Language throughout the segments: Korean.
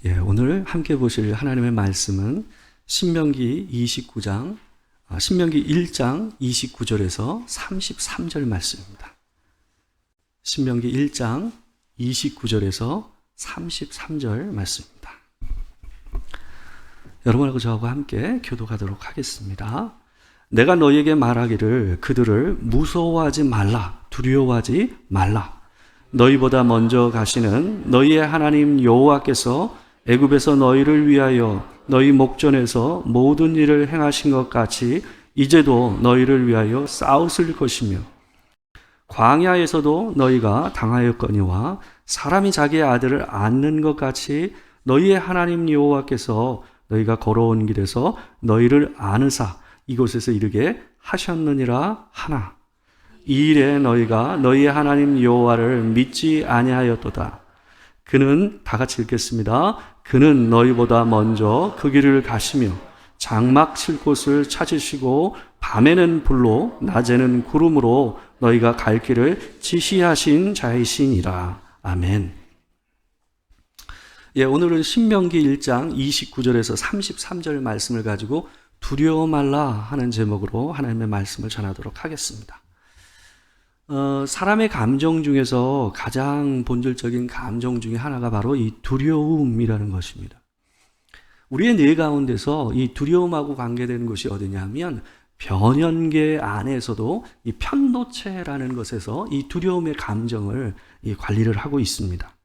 오늘 함께 보실 하나님의 말씀은 신명기 1장 29절에서 33절 말씀입니다. 신명기 1장 29절에서 33절 말씀입니다. 여러분하고 저하고 함께 교독하도록 하겠습니다. 내가 너희에게 말하기를 그들을 무서워하지 말라, 두려워하지 말라. 너희보다 먼저 가시는 너희의 하나님 여호와께서 애굽에서 너희를 위하여 너희 목전에서 모든 일을 행하신 것 같이 이제도 너희를 위하여 싸우실 것이며 광야에서도 너희가 당하였거니와 사람이 자기의 아들을 안는 것 같이 너희의 하나님 여호와께서 너희가 걸어온 길에서 너희를 안으사 이곳에서 이르게 하셨느니라 하나. 이 일에 너희가 너희의 하나님 여호와를 믿지 아니하였도다. 그는 다 같이 읽겠습니다. 그는 너희보다 먼저 그 길을 가시며 장막 칠 곳을 찾으시고 밤에는 불로 낮에는 구름으로 너희가 갈 길을 지시하신 자이시니라. 아멘. 오늘은 신명기 1장 29절에서 33절 말씀을 가지고 두려워 말라 하는 제목으로 하나님의 말씀을 전하도록 하겠습니다. 사람의 감정 중에서 가장 본질적인 감정 중에 하나가 바로 이 두려움이라는 것입니다. 우리의 뇌 가운데서 이 두려움하고 관계되는 것이 어디냐면 변연계 안에서도 이 편도체라는 것에서 이 두려움의 감정을 관리를 하고 있습니다.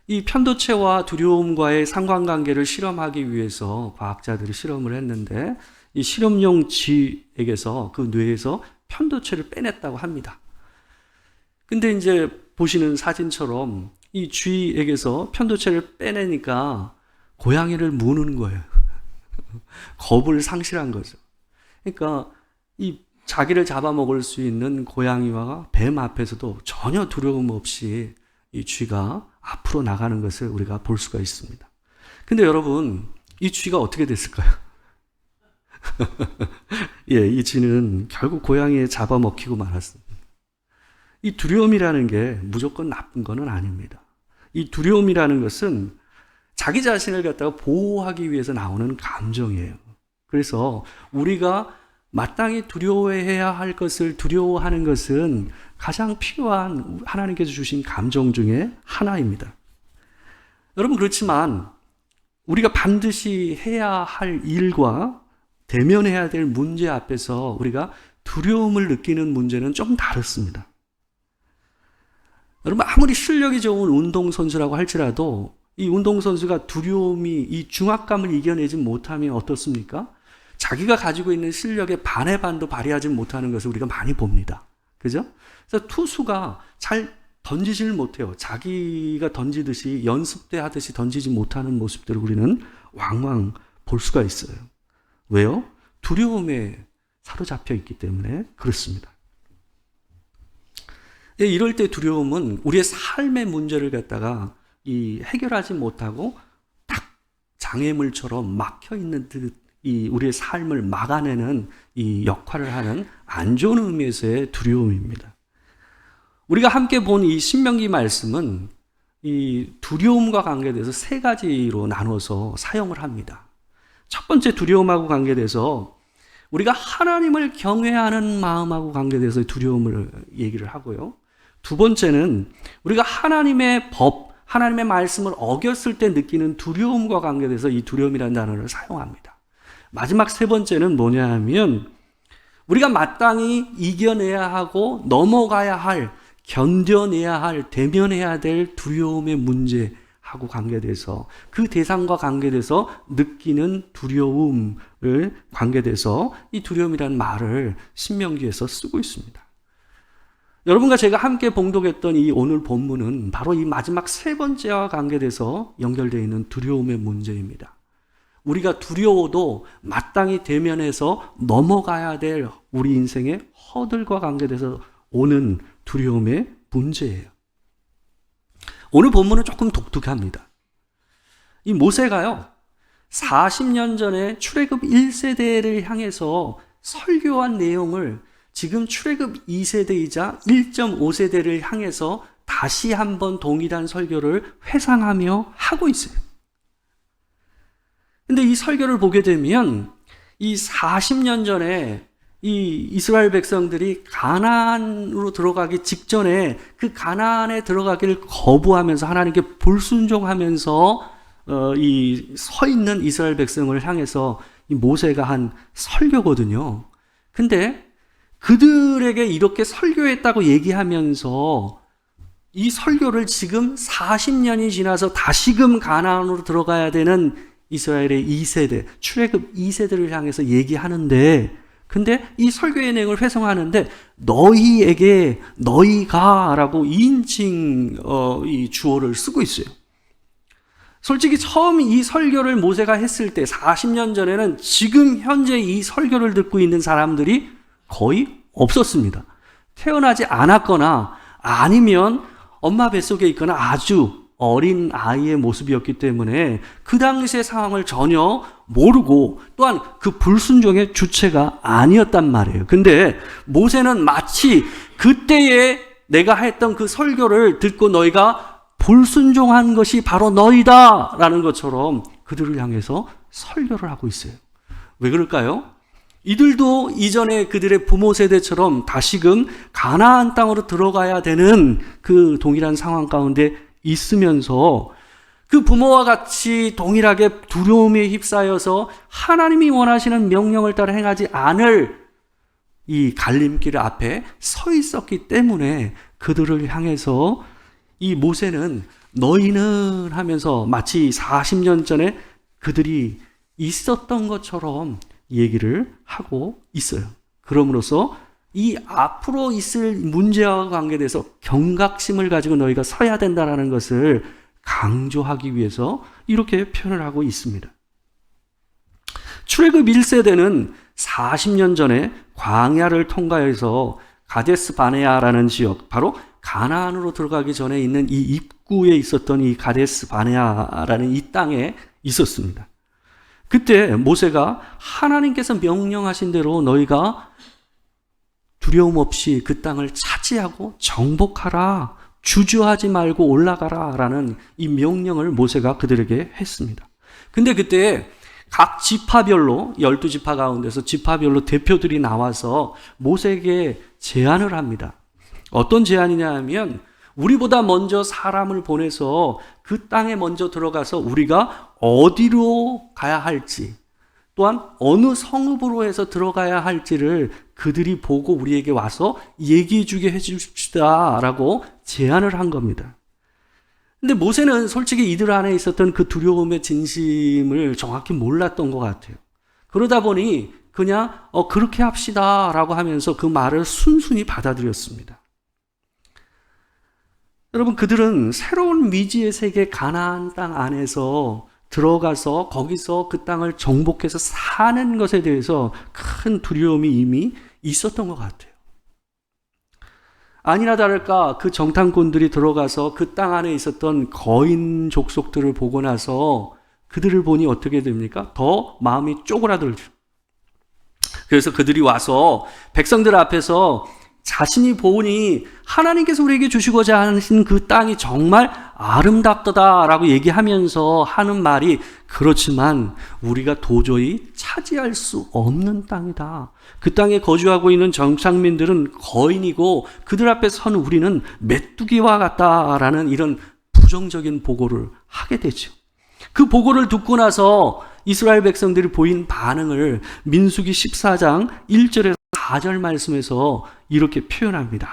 이 편도체와 두려움과의 상관관계를 실험하기 위해서 과학자들이 실험을 했는데 이 실험용 쥐에게서 그 뇌에서 편도체를 빼냈다고 합니다. 근데 이제 보시는 사진처럼 이 쥐에게서 편도체를 빼내니까 고양이를 무는 거예요. 겁을 상실한 거죠. 그러니까 이 자기를 잡아먹을 수 있는 고양이와 뱀 앞에서도 전혀 두려움 없이 이 쥐가 앞으로 나가는 것을 우리가 볼 수가 있습니다. 근데 여러분, 이 쥐가 어떻게 됐을까요? 이 쥐는 결국 고양이에 잡아먹히고 말았습니다. 이 두려움이라는 게 무조건 나쁜 건 아닙니다. 이 두려움이라는 것은 자기 자신을 갖다가 보호하기 위해서 나오는 감정이에요. 그래서 우리가 마땅히 두려워해야 할 것을 두려워하는 것은 가장 필요한 하나님께서 주신 감정 중에 하나입니다. 여러분, 그렇지만 우리가 반드시 해야 할 일과 대면해야 될 문제 앞에서 우리가 두려움을 느끼는 문제는 좀 다릅니다. 여러분, 아무리 실력이 좋은 운동선수라고 할지라도 이 운동선수가 두려움이 이 중압감을 이겨내지 못하면 어떻습니까? 자기가 가지고 있는 실력의 반의 반도 발휘하지 못하는 것을 우리가 많이 봅니다. 그죠? 그래서 투수가 잘 던지지를 못해요. 자기가 던지듯이 연습 때 하듯이 던지지 못하는 모습들을 우리는 왕왕 볼 수가 있어요. 왜요? 두려움에 사로잡혀 있기 때문에 그렇습니다. 이럴 때 두려움은 우리의 삶의 문제를 갖다가 해결하지 못하고 딱 장애물처럼 막혀 있는 듯 우리의 삶을 막아내는 이 역할을 하는 안 좋은 의미에서의 두려움입니다. 우리가 함께 본 이 신명기 말씀은 이 두려움과 관계돼서 세 가지로 나눠서 사용을 합니다. 첫 번째 두려움하고 관계돼서 우리가 하나님을 경외하는 마음하고 관계돼서 두려움을 얘기를 하고요. 두 번째는 우리가 하나님의 법, 하나님의 말씀을 어겼을 때 느끼는 두려움과 관계돼서 이 두려움이라는 단어를 사용합니다. 마지막 세 번째는 뭐냐 하면 우리가 마땅히 이겨내야 하고 넘어가야 할, 견뎌내야 할, 대면해야 될 두려움의 문제하고 관계돼서 그 대상과 관계돼서 느끼는 두려움을 관계돼서 이 두려움이라는 말을 신명기에서 쓰고 있습니다. 여러분과 제가 함께 봉독했던 이 오늘 본문은 바로 이 마지막 세 번째와 관계돼서 연결되어 있는 두려움의 문제입니다. 우리가 두려워도 마땅히 대면해서 넘어가야 될 우리 인생의 허들과 관계돼서 오는 두려움의 문제예요. 오늘 본문은 조금 독특합니다. 이 모세가요, 40년 전에 출애굽 1세대를 향해서 설교한 내용을 지금 출애굽 2세대이자 1.5세대를 향해서 다시 한번 동일한 설교를 회상하며 하고 있어요. 근데 이 설교를 보게 되면 이 40년 전에 이 이스라엘 백성들이 가나안으로 들어가기 직전에 그 가나안에 들어가기를 거부하면서 하나님께 불순종하면서 이 서 있는 이스라엘 백성을 향해서 이 모세가 한 설교거든요. 근데 그들에게 이렇게 설교했다고 얘기하면서 이 설교를 지금 40년이 지나서 다시금 가나안으로 들어가야 되는 이스라엘의 2세대, 출애굽 2세대를 향해서 얘기하는데, 근데 이 설교의 내용을 회상하는데 너희에게 너희가라고 2인칭 이 주어를 쓰고 있어요. 솔직히 처음 이 설교를 모세가 했을 때 40년 전에는 지금 현재 이 설교를 듣고 있는 사람들이 거의 없었습니다. 태어나지 않았거나 아니면 엄마 뱃속에 있거나 아주 어린 아이의 모습이었기 때문에 그 당시의 상황을 전혀 모르고 또한 그 불순종의 주체가 아니었단 말이에요. 근데 모세는 마치 그때에 내가 했던 그 설교를 듣고 너희가 불순종한 것이 바로 너희다 라는 것처럼 그들을 향해서 설교를 하고 있어요. 왜 그럴까요? 이들도 이전에 그들의 부모 세대처럼 다시금 가나안 땅으로 들어가야 되는 그 동일한 상황 가운데 있으면서 그 부모와 같이 동일하게 두려움에 휩싸여서 하나님이 원하시는 명령을 따라 행하지 않을 이 갈림길 앞에 서 있었기 때문에 그들을 향해서 이 모세는 너희는 하면서 마치 40년 전에 그들이 있었던 것처럼 얘기를 하고 있어요. 그럼으로써 이 앞으로 있을 문제와 관계돼서 경각심을 가지고 너희가 서야 된다는 것을 강조하기 위해서 이렇게 표현을 하고 있습니다. 출애굽 1세대는 40년 전에 광야를 통과해서 가데스 바네아라는 지역, 바로 가나안으로 들어가기 전에 있는 이 입구에 있었던 이 가데스 바네아라는 이 땅에 있었습니다. 그때 모세가 하나님께서 명령하신 대로 너희가 두려움 없이 그 땅을 차지하고 정복하라, 주저하지 말고 올라가라 라는 이 명령을 모세가 그들에게 했습니다. 근데 그때 각 지파별로 12지파 가운데서 지파별로 대표들이 나와서 모세에게 제안을 합니다. 어떤 제안이냐 하면 우리보다 먼저 사람을 보내서 그 땅에 먼저 들어가서 우리가 어디로 가야 할지 또한 어느 성읍으로 해서 들어가야 할지를 그들이 보고 우리에게 와서 얘기해 주게 해 주십시다 라고 제안을 한 겁니다. 근데 모세는 솔직히 이들 안에 있었던 그 두려움의 진심을 정확히 몰랐던 것 같아요. 그러다 보니 그냥 그렇게 합시다 라고 하면서 그 말을 순순히 받아들였습니다. 여러분, 그들은 새로운 미지의 세계 가나안 땅 안에서 들어가서 거기서 그 땅을 정복해서 사는 것에 대해서 큰 두려움이 이미 있었던 것 같아요. 아니나 다를까 그 정탐꾼들이 들어가서 그 땅 안에 있었던 거인 족속들을 보고 나서 그들을 보니 어떻게 됩니까? 더 마음이 쪼그라들죠. 그래서 그들이 와서 백성들 앞에서 자신이 보니 하나님께서 우리에게 주시고자 하신 그 땅이 정말 아름답다라고 얘기하면서 하는 말이, 그렇지만 우리가 도저히 차지할 수 없는 땅이다. 그 땅에 거주하고 있는 정착민들은 거인이고 그들 앞에 선 우리는 메뚜기와 같다라는 이런 부정적인 보고를 하게 되죠. 그 보고를 듣고 나서 이스라엘 백성들이 보인 반응을 민수기 14장 1절에서 4절 말씀에서 이렇게 표현합니다.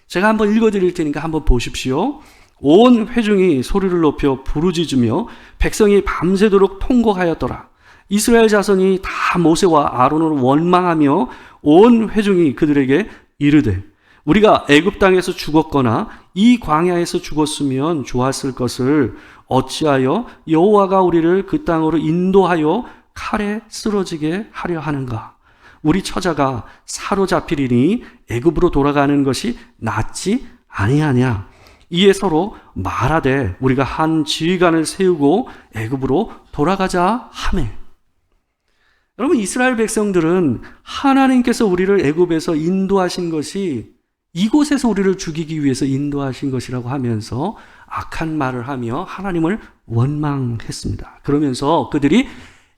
제가 한번 읽어드릴 테니까 한번 보십시오. 온 회중이 소리를 높여 부르짖으며 백성이 밤새도록 통곡하였더라. 이스라엘 자손이 다 모세와 아론을 원망하며 온 회중이 그들에게 이르되 우리가 애굽 땅에서 죽었거나 이 광야에서 죽었으면 좋았을 것을 어찌하여 여호와가 우리를 그 땅으로 인도하여 칼에 쓰러지게 하려 하는가? 우리 처자가 사로잡히리니 애굽으로 돌아가는 것이 낫지 아니하냐? 이에 서로 말하되 우리가 한 지휘관을 세우고 애굽으로 돌아가자 하매. 여러분, 이스라엘 백성들은 하나님께서 우리를 애굽에서 인도하신 것이 이곳에서 우리를 죽이기 위해서 인도하신 것이라고 하면서 악한 말을 하며 하나님을 원망했습니다. 그러면서 그들이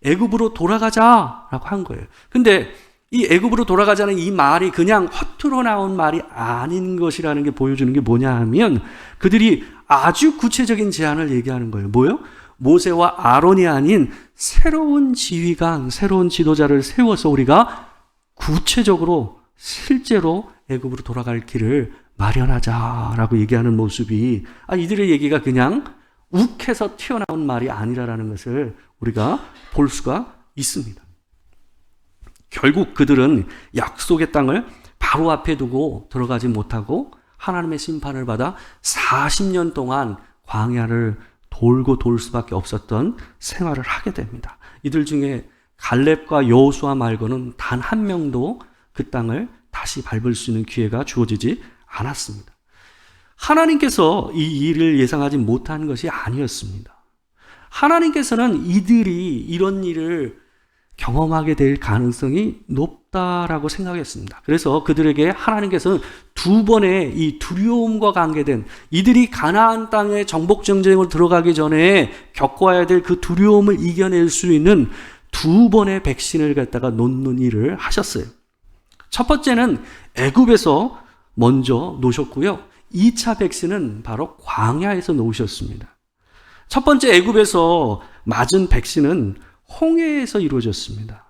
애굽으로 돌아가자라고 한 거예요. 근데 이 애굽으로 돌아가자는 이 말이 그냥 허투루 나온 말이 아닌 것이라는 게 보여주는 게 뭐냐 하면 그들이 아주 구체적인 제안을 얘기하는 거예요. 뭐요? 모세와 아론이 아닌 새로운 지휘관, 새로운 지도자를 세워서 우리가 구체적으로 실제로 애굽으로 돌아갈 길을 마련하자라고 얘기하는 모습이 이들의 얘기가 그냥 욱해서 튀어나온 말이 아니라는 것을 우리가 볼 수가 있습니다. 결국 그들은 약속의 땅을 바로 앞에 두고 들어가지 못하고 하나님의 심판을 받아 40년 동안 광야를 돌고 돌 수밖에 없었던 생활을 하게 됩니다. 이들 중에 갈렙과 여호수아 말고는 단 한 명도 그 땅을 다시 밟을 수 있는 기회가 주어지지 않았습니다. 하나님께서 이 일을 예상하지 못한 것이 아니었습니다. 하나님께서는 이들이 이런 일을 경험하게 될 가능성이 높다라고 생각했습니다. 그래서 그들에게 하나님께서는 두 번의 이 두려움과 관계된 이들이 가나안 땅에 정복 전쟁으로 들어가기 전에 겪어야 될 그 두려움을 이겨낼 수 있는 두 번의 백신을 갖다가 놓는 일을 하셨어요. 첫 번째는 애굽에서 먼저 놓으셨고요. 2차 백신은 바로 광야에서 놓으셨습니다. 첫 번째 애굽에서 맞은 백신은 홍해에서 이루어졌습니다.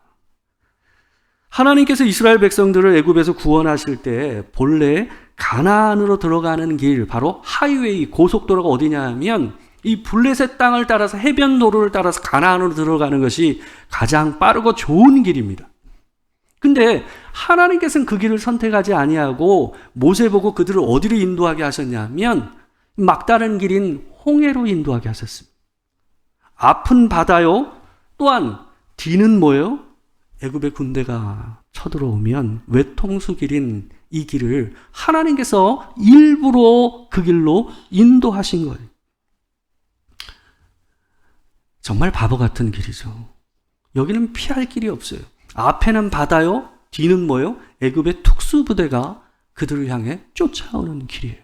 하나님께서 이스라엘 백성들을 애굽에서 구원하실 때 본래 가나안으로 들어가는 길, 바로 하이웨이, 고속도로가 어디냐 하면 이 블레셋 땅을 따라서 해변 도로를 따라서 가나안으로 들어가는 것이 가장 빠르고 좋은 길입니다. 근데 하나님께서는 그 길을 선택하지 아니하고 모세 보고 그들을 어디로 인도하게 하셨냐면 막다른 길인 홍해로 인도하게 하셨습니다. 앞은 바다요. 또한 뒤는 뭐예요? 애굽의 군대가 쳐들어오면 외통수 길인 이 길을 하나님께서 일부러 그 길로 인도하신 거예요. 정말 바보 같은 길이죠. 여기는 피할 길이 없어요. 앞에는 바다요, 뒤는 뭐예요? 애굽의 특수부대가 그들을 향해 쫓아오는 길이에요.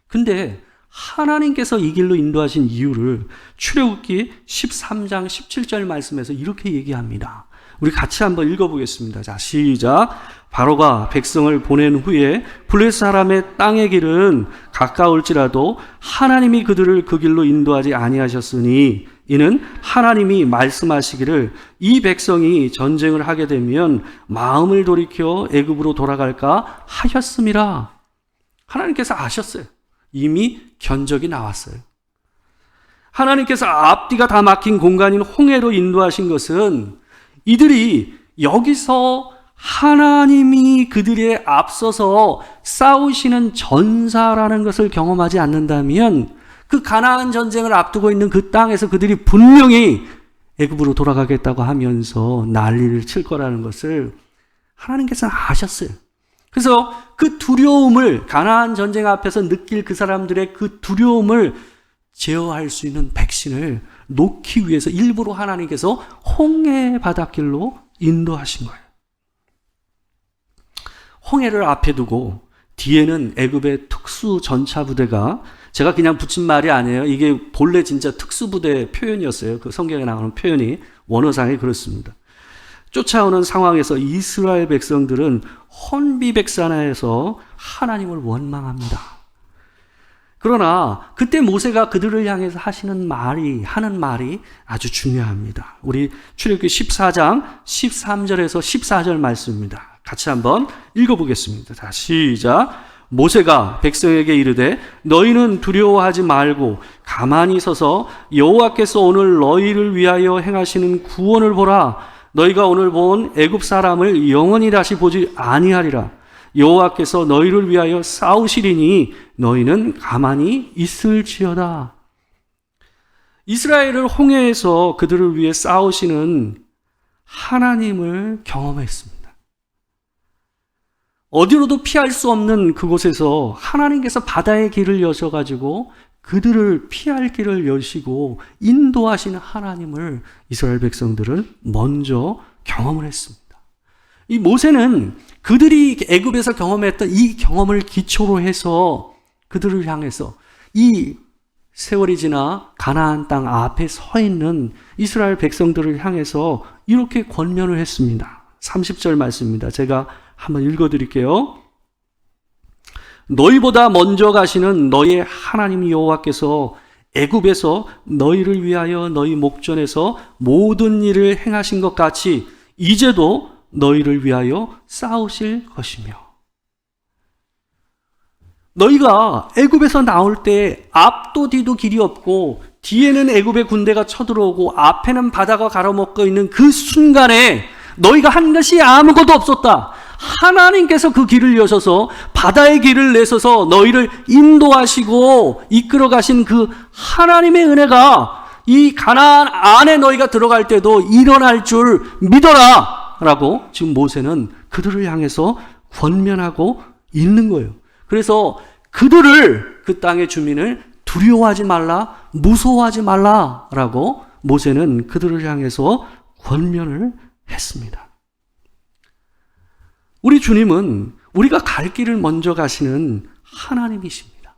근데 하나님께서 이 길로 인도하신 이유를 출애굽기 13장 17절 말씀에서 이렇게 얘기합니다. 우리 같이 한번 읽어보겠습니다. 자, 시작. 바로가 백성을 보낸 후에 블레셋 사람의 땅의 길은 가까울지라도 하나님이 그들을 그 길로 인도하지 아니하셨으니 이는 하나님이 말씀하시기를 이 백성이 전쟁을 하게 되면 마음을 돌이켜 애굽으로 돌아갈까 하셨음이라. 하나님께서 아셨어요. 이미 견적이 나왔어요. 하나님께서 앞뒤가 다 막힌 공간인 홍해로 인도하신 것은 이들이 여기서 하나님이 그들의 앞서서 싸우시는 전사라는 것을 경험하지 않는다면 그 가나안 전쟁을 앞두고 있는 그 땅에서 그들이 분명히 애굽으로 돌아가겠다고 하면서 난리를 칠 거라는 것을 하나님께서는 아셨어요. 그래서 그 두려움을 가나안 전쟁 앞에서 느낄 그 사람들의 그 두려움을 제어할 수 있는 백신을 놓기 위해서 일부러 하나님께서 홍해 바닷길로 인도하신 거예요. 홍해를 앞에 두고 뒤에는 애굽의 특수 전차 부대가, 제가 그냥 붙인 말이 아니에요. 이게 본래 진짜 특수부대 표현이었어요. 그 성경에 나오는 표현이 원어상에 그렇습니다. 쫓아오는 상황에서 이스라엘 백성들은 혼비백산에서 하나님을 원망합니다. 그러나 그때 모세가 그들을 향해서 하는 말이 아주 중요합니다. 우리 출애굽기 14장 13절에서 14절 말씀입니다. 같이 한번 읽어보겠습니다. 자, 시작. 모세가 백성에게 이르되 너희는 두려워하지 말고 가만히 서서 여호와께서 오늘 너희를 위하여 행하시는 구원을 보라. 너희가 오늘 본 애굽 사람을 영원히 다시 보지 아니하리라. 여호와께서 너희를 위하여 싸우시리니 너희는 가만히 있을지어다. 이스라엘을 홍해에서 그들을 위해 싸우시는 하나님을 경험했습니다. 어디로도 피할 수 없는 그곳에서 하나님께서 바다의 길을 여셔가지고 그들을 피할 길을 여시고 인도하시는 하나님을 이스라엘 백성들은 먼저 경험을 했습니다. 이 모세는 그들이 애굽에서 경험했던 이 경험을 기초로 해서 그들을 향해서 이 세월이 지나 가나안 땅 앞에 서 있는 이스라엘 백성들을 향해서 이렇게 권면을 했습니다. 30절 말씀입니다. 제가 한번 읽어드릴게요. 너희보다 먼저 가시는 너희의 하나님 여호와께서 애굽에서 너희를 위하여 너희 목전에서 모든 일을 행하신 것 같이 이제도 너희를 위하여 싸우실 것이며, 너희가 애굽에서 나올 때 앞도 뒤도 길이 없고 뒤에는 애굽의 군대가 쳐들어오고 앞에는 바다가 가로막고 있는 그 순간에 너희가 한 것이 아무것도 없었다. 하나님께서 그 길을 여셔서 바다의 길을 내셔서 너희를 인도하시고 이끌어 가신 그 하나님의 은혜가 이 가나안 안에 너희가 들어갈 때도 일어날 줄 믿어라 라고 지금 모세는 그들을 향해서 권면하고 있는 거예요. 그래서 그들을, 그 땅의 주민을 두려워하지 말라, 무서워하지 말라라고 모세는 그들을 향해서 권면을 했습니다. 우리 주님은 우리가 갈 길을 먼저 가시는 하나님이십니다.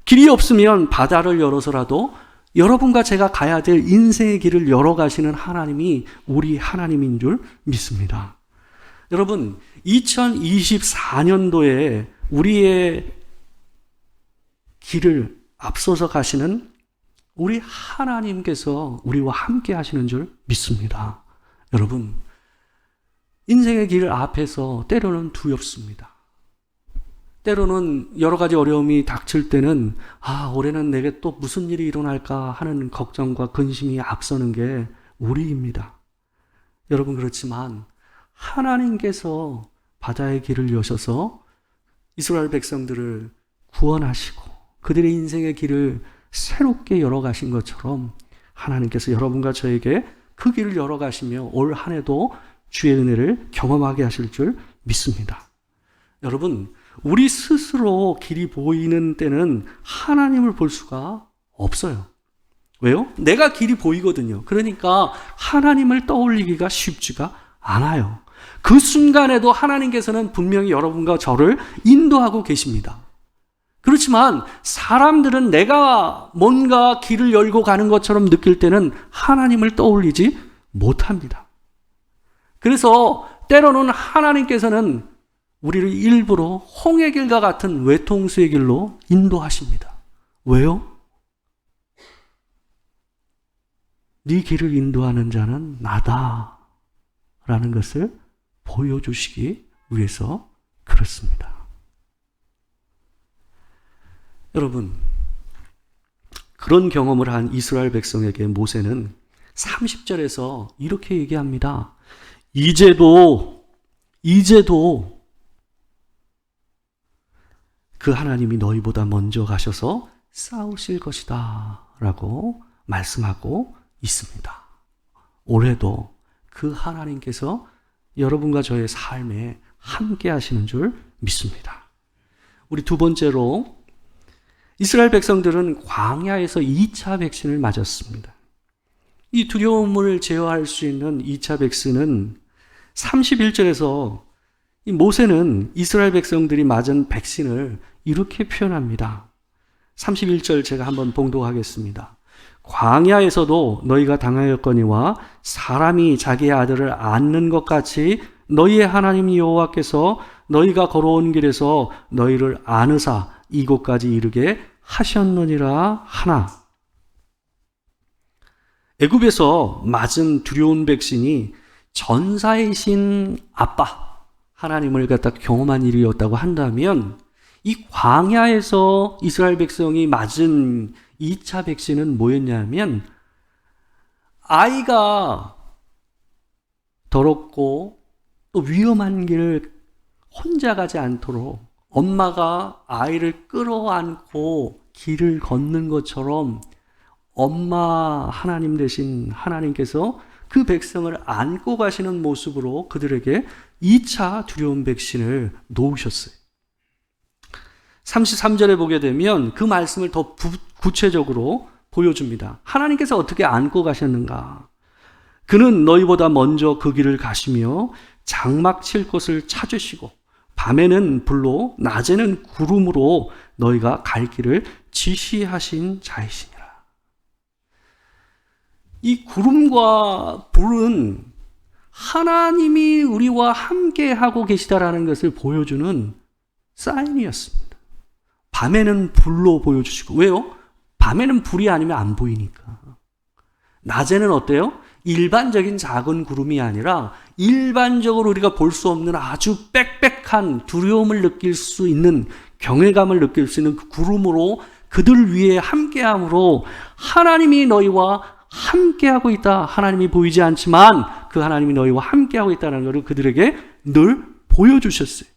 길이 없으면 바다를 열어서라도 여러분과 제가 가야 될 인생의 길을 열어가시는 하나님이 우리 하나님인 줄 믿습니다. 여러분, 2024년도에 우리의 길을 앞서서 가시는 우리 하나님께서 우리와 함께 하시는 줄 믿습니다. 여러분, 인생의 길 앞에서 때로는 두렵습니다. 때로는 여러 가지 어려움이 닥칠 때는 올해는 내게 또 무슨 일이 일어날까 하는 걱정과 근심이 앞서는 게 우리입니다. 여러분, 그렇지만 하나님께서 바다의 길을 여셔서 이스라엘 백성들을 구원하시고 그들의 인생의 길을 새롭게 열어가신 것처럼 하나님께서 여러분과 저에게 그 길을 열어가시며 올 한 해도 주의 은혜를 경험하게 하실 줄 믿습니다. 여러분, 우리 스스로 길이 보이는 때는 하나님을 볼 수가 없어요. 왜요? 내가 길이 보이거든요. 그러니까 하나님을 떠올리기가 쉽지가 않아요. 그 순간에도 하나님께서는 분명히 여러분과 저를 인도하고 계십니다. 그렇지만 사람들은 내가 뭔가 길을 열고 가는 것처럼 느낄 때는 하나님을 떠올리지 못합니다. 그래서 때로는 하나님께서는 우리를 일부러 홍해 길과 같은 외통수의 길로 인도하십니다. 왜요? 네 길을 인도하는 자는 나다 라는 것을 보여주시기 위해서 그렇습니다. 여러분, 그런 경험을 한 이스라엘 백성에게 모세는 30절에서 이렇게 얘기합니다. 이제도 그 하나님이 너희보다 먼저 가셔서 싸우실 것이다 라고 말씀하고 있습니다. 올해도 그 하나님께서 여러분과 저의 삶에 함께 하시는 줄 믿습니다. 우리 두 번째로, 이스라엘 백성들은 광야에서 2차 백신을 맞았습니다. 이 두려움을 제어할 수 있는 2차 백신은 31절에서 이 모세는 이스라엘 백성들이 맞은 백신을 이렇게 표현합니다. 31절 제가 한번 봉독하겠습니다. 광야에서도 너희가 당하였거니와 사람이 자기의 아들을 안는 것 같이 너희의 하나님 여호와께서 너희가 걸어온 길에서 너희를 안으사 이곳까지 이르게 하셨느니라 하나. 애굽에서 맞은 두려운 백신이 전사이신 아빠 하나님을 갖다 경험한 일이었다고 한다면, 이 광야에서 이스라엘 백성이 맞은 2차 백신은 뭐였냐면, 아이가 더럽고 또 위험한 길을 혼자 가지 않도록 엄마가 아이를 끌어안고 길을 걷는 것처럼 엄마 하나님 되신 하나님께서 그 백성을 안고 가시는 모습으로 그들에게 2차 두려움 백신을 놓으셨어요. 33절에 보게 되면 그 말씀을 더 구체적으로 보여줍니다. 하나님께서 어떻게 안고 가셨는가? 그는 너희보다 먼저 그 길을 가시며 장막 칠 곳을 찾으시고 밤에는 불로 낮에는 구름으로 너희가 갈 길을 지시하신 자이시니라. 이 구름과 불은 하나님이 우리와 함께 하고 계시다라는 것을 보여주는 사인이었습니다. 밤에는 불로 보여주시고, 왜요? 밤에는 불이 아니면 안 보이니까. 낮에는 어때요? 일반적인 작은 구름이 아니라 일반적으로 우리가 볼 수 없는 아주 빽빽한 두려움을 느낄 수 있는, 경외감을 느낄 수 있는 그 구름으로 그들 위에 함께함으로 하나님이 너희와 함께하고 있다. 하나님이 보이지 않지만 그 하나님이 너희와 함께하고 있다는 것을 그들에게 늘 보여주셨어요.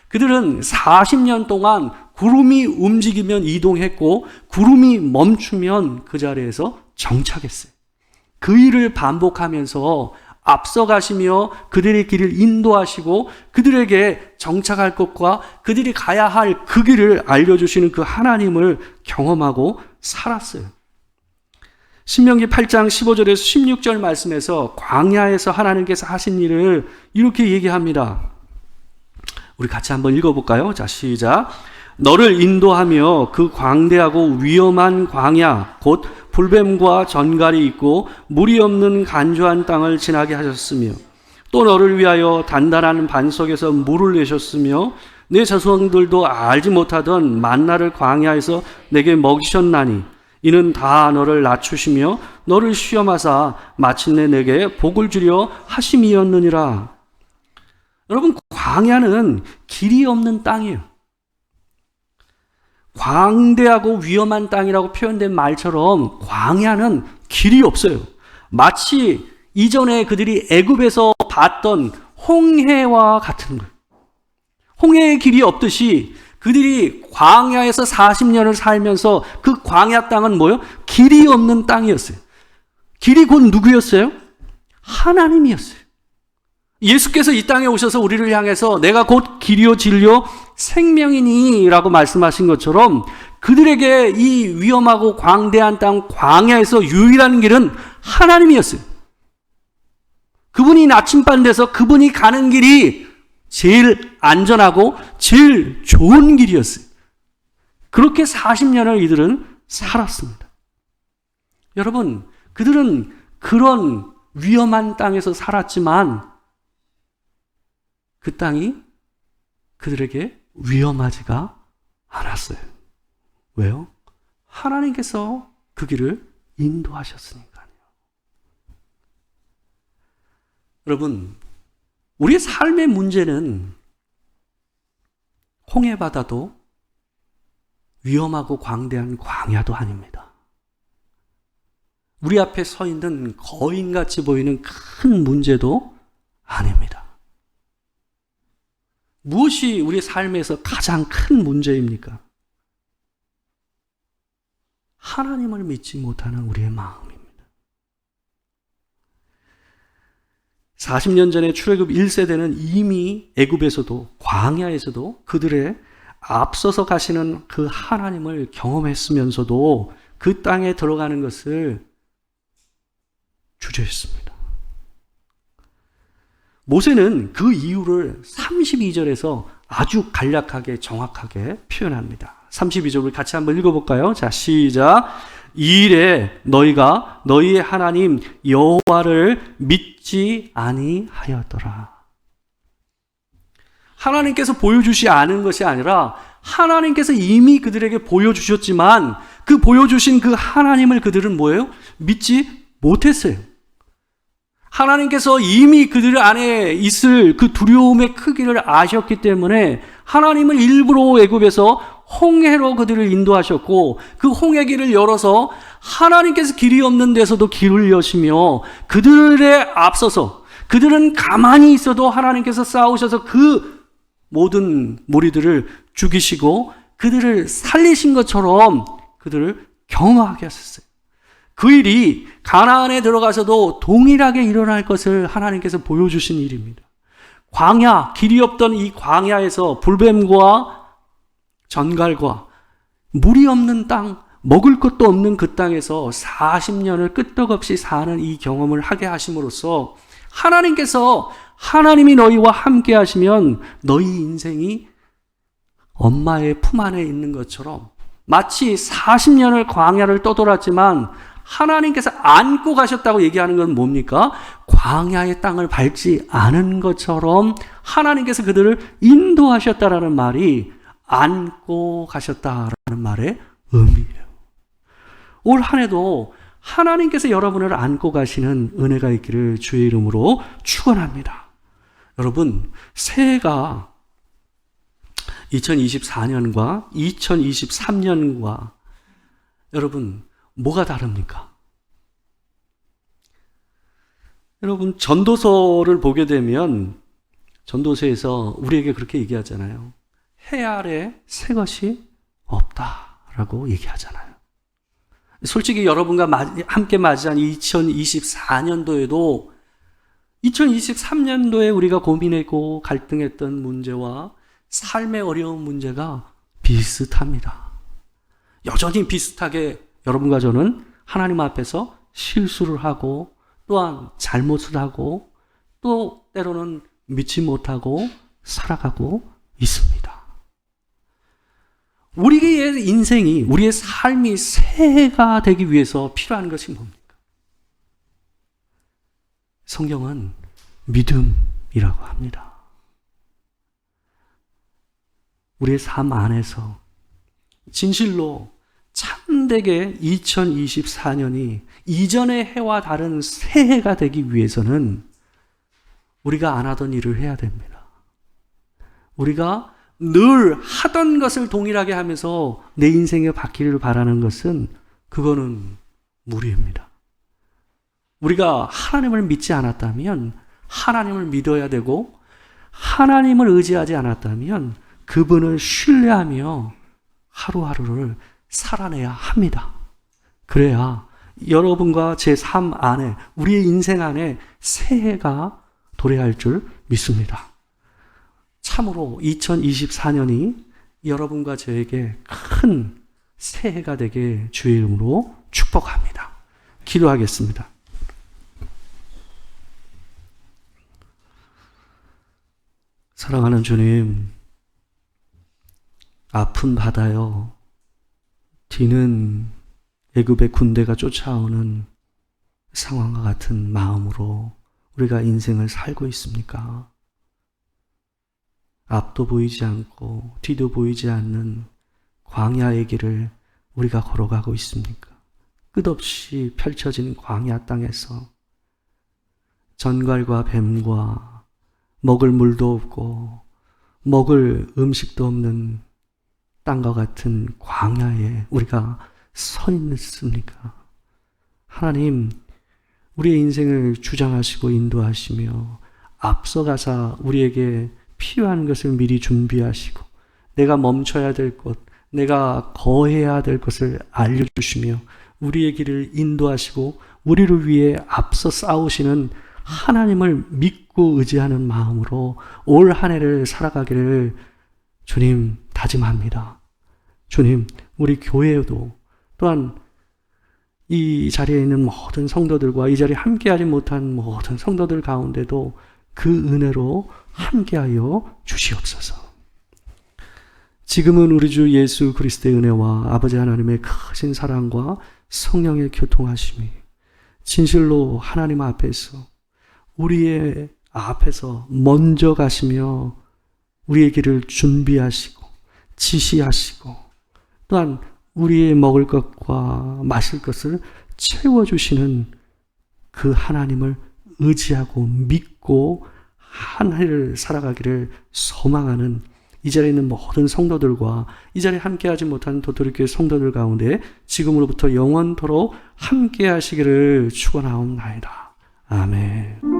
그들은 40년 동안 구름이 움직이면 이동했고 구름이 멈추면 그 자리에서 정착했어요. 그 일을 반복하면서 앞서가시며 그들의 길을 인도하시고 그들에게 정착할 것과 그들이 가야 할 그 길을 알려주시는 그 하나님을 경험하고 살았어요. 신명기 8장 15절에서 16절 말씀에서 광야에서 하나님께서 하신 일을 이렇게 얘기합니다. 우리 같이 한번 읽어볼까요? 자, 시작. 너를 인도하며 그 광대하고 위험한 광야 곧 불뱀과 전갈이 있고 물이 없는 간조한 땅을 지나게 하셨으며 또 너를 위하여 단단한 반석에서 물을 내셨으며 내 자손들도 알지 못하던 만나를 광야에서 내게 먹이셨나니 이는 다 너를 낮추시며 너를 시험하사 마침내 내게 복을 주려 하심이었느니라. 여러분, 광야는 길이 없는 땅이에요. 광대하고 위험한 땅이라고 표현된 말처럼 광야는 길이 없어요. 마치 이전에 그들이 애굽에서 봤던 홍해와 같은 거예요. 홍해의 길이 없듯이 그들이 광야에서 40년을 살면서 그 광야 땅은 뭐예요? 길이 없는 땅이었어요. 길이 곧 누구였어요? 하나님이었어요. 예수께서 이 땅에 오셔서 우리를 향해서 내가 곧 길이요 진리요 생명이니 라고 말씀하신 것처럼 그들에게 이 위험하고 광대한 땅 광야에서 유일한 길은 하나님이었어요. 그분이 나침반 돼서 그분이 가는 길이 제일 안전하고 제일 좋은 길이었어요. 그렇게 40년을 이들은 살았습니다. 여러분, 그들은 그런 위험한 땅에서 살았지만 그 땅이 그들에게 위험하지가 않았어요. 왜요? 하나님께서 그 길을 인도하셨으니까요. 여러분, 우리의 삶의 문제는 홍해바다도 위험하고 광대한 광야도 아닙니다. 우리 앞에 서 있는 거인같이 보이는 큰 문제도 아닙니다. 무엇이 우리 삶에서 가장 큰 문제입니까? 하나님을 믿지 못하는 우리의 마음입니다. 40년 전에 출애굽 1세대는 이미 애굽에서도 광야에서도 그들의 앞서서 가시는 그 하나님을 경험했으면서도 그 땅에 들어가는 것을 주저했습니다. 모세는 그 이유를 32절에서 아주 간략하게 정확하게 표현합니다. 32절을 같이 한번 읽어볼까요? 자, 시작. 이 일에 너희가 너희의 하나님 여호와를 믿지 아니하였더라. 하나님께서 보여주시 않은 것이 아니라 하나님께서 이미 그들에게 보여주셨지만 그 보여주신 그 하나님을 그들은 뭐예요? 믿지 못했어요. 하나님께서 이미 그들 안에 있을 그 두려움의 크기를 아셨기 때문에 하나님은 일부러 애굽에서 홍해로 그들을 인도하셨고 그 홍해 길을 열어서 하나님께서 길이 없는 데서도 길을 여시며 그들에 앞서서 그들은 가만히 있어도 하나님께서 싸우셔서 그 모든 무리들을 죽이시고 그들을 살리신 것처럼 그들을 경험하게 하셨어요. 그 일이 가나안에 들어가서도 동일하게 일어날 것을 하나님께서 보여주신 일입니다. 광야, 길이 없던 이 광야에서 불뱀과 전갈과 물이 없는 땅, 먹을 것도 없는 그 땅에서 40년을 끄떡없이 사는 이 경험을 하게 하심으로써 하나님께서 하나님이 너희와 함께 하시면 너희 인생이 엄마의 품 안에 있는 것처럼 마치 40년을 광야를 떠돌았지만 하나님께서 안고 가셨다고 얘기하는 건 뭡니까? 광야의 땅을 밟지 않은 것처럼 하나님께서 그들을 인도하셨다라는 말이 안고 가셨다라는 말의 의미예요. 올 한 해도 하나님께서 여러분을 안고 가시는 은혜가 있기를 주의 이름으로 축원합니다. 여러분, 새해가 2024년과 2023년과 여러분 뭐가 다릅니까? 여러분, 전도서를 보게 되면 전도서에서 우리에게 그렇게 얘기하잖아요. 해 아래 새 것이 없다라고 얘기하잖아요. 솔직히 여러분과 함께 맞이한 2024년도에도 2023년도에 우리가 고민했고 갈등했던 문제와 삶의 어려운 문제가 비슷합니다. 여전히 비슷하게 여러분과 저는 하나님 앞에서 실수를 하고 또한 잘못을 하고 또 때로는 믿지 못하고 살아가고 있습니다. 우리의 인생이, 우리의 삶이 새해가 되기 위해서 필요한 것이 뭡니까? 성경은 믿음이라고 합니다. 우리의 삶 안에서 진실로 참되게 2024년이 이전의 해와 다른 새해가 되기 위해서는 우리가 안 하던 일을 해야 됩니다. 우리가 늘 하던 것을 동일하게 하면서 내 인생에 바뀌기를 바라는 것은 그거는 무리입니다. 우리가 하나님을 믿지 않았다면 하나님을 믿어야 되고 하나님을 의지하지 않았다면 그분을 신뢰하며 하루하루를 살아내야 합니다. 그래야 여러분과 제 삶 안에, 우리의 인생 안에 새해가 도래할 줄 믿습니다. 참으로 2024년이 여러분과 저에게 큰 새해가 되게 주의 이름으로 축복합니다. 기도하겠습니다. 사랑하는 주님, 아픈 바다여, 뒤는 애굽의 군대가 쫓아오는 상황과 같은 마음으로 우리가 인생을 살고 있습니까? 앞도 보이지 않고 뒤도 보이지 않는 광야의 길을 우리가 걸어가고 있습니까? 끝없이 펼쳐진 광야 땅에서 전갈과 뱀과 먹을 물도 없고 먹을 음식도 없는 땅과 같은 광야에 우리가 서 있습니까? 하나님, 우리의 인생을 주장하시고 인도하시며 앞서가사 우리에게 필요한 것을 미리 준비하시고 내가 멈춰야 될 것, 내가 거해야 될 것을 알려주시며 우리의 길을 인도하시고 우리를 위해 앞서 싸우시는 하나님을 믿고 의지하는 마음으로 올 한 해를 살아가기를 주님 다짐합니다. 주님, 우리 교회에도 또한 이 자리에 있는 모든 성도들과 이 자리에 함께하지 못한 모든 성도들 가운데도 그 은혜로 함께하여 주시옵소서. 지금은 우리 주 예수 그리스도의 은혜와 아버지 하나님의 크신 사랑과 성령의 교통하심이 진실로 하나님 앞에서 우리의 앞에서 먼저 가시며 우리의 길을 준비하시고 지시하시고 또한 우리의 먹을 것과 마실 것을 채워주시는 그 하나님을 의지하고 믿고 한 해를 살아가기를 소망하는 이 자리에 있는 모든 성도들과 이 자리에 함께하지 못한 도토리교회 성도들 가운데 지금으로부터 영원토록 함께하시기를 축원하옵나이다. 아멘.